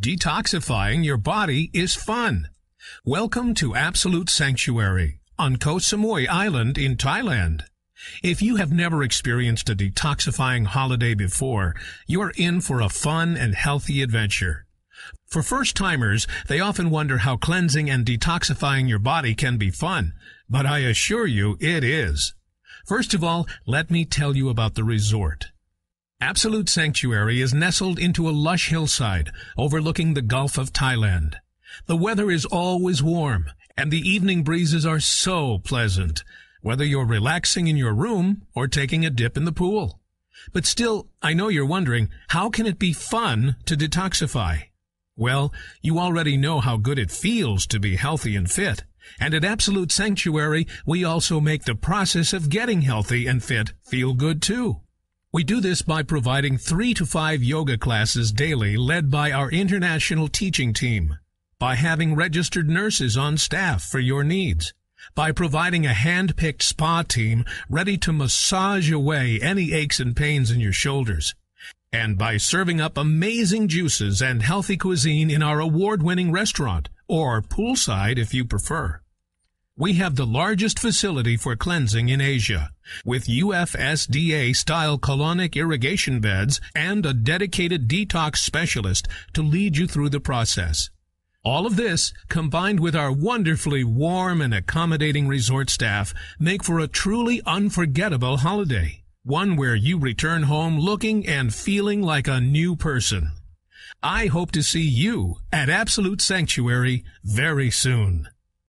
Detoxifying your body is fun. Welcome to Absolute Sanctuary on Koh Samui Island in Thailand. If you have never experienced a detoxifying holiday before, you're in for a fun and healthy adventure. For first-timers, they often wonder how cleansing and detoxifying your body can be fun, but I assure you it is. First of all, let me tell you about the resort. Absolute Sanctuary is nestled into a lush hillside overlooking the Gulf of Thailand. The weather is always warm, and the evening breezes are so pleasant, whether you're relaxing in your room or taking a dip in the pool. But still, I know you're wondering, how can it be fun to detoxify? Well, you already know how good it feels to be healthy and fit. And at Absolute Sanctuary, we also make the process of getting healthy and fit feel good too. We do this by providing 3 to 5 yoga classes daily led by our international teaching team, by having registered nurses on staff for your needs, by providing a hand-picked spa team ready to massage away any aches and pains in your shoulders, and by serving up amazing juices and healthy cuisine in our award-winning restaurant, or poolside if you prefer. We have the largest facility for cleansing in Asia, with UFSDA-style colonic irrigation beds and a dedicated detox specialist to lead you through the process. All of this, combined with our wonderfully warm and accommodating resort staff, make for a truly unforgettable holiday, one where you return home looking and feeling like a new person. I hope to see you at Absolute Sanctuary very soon.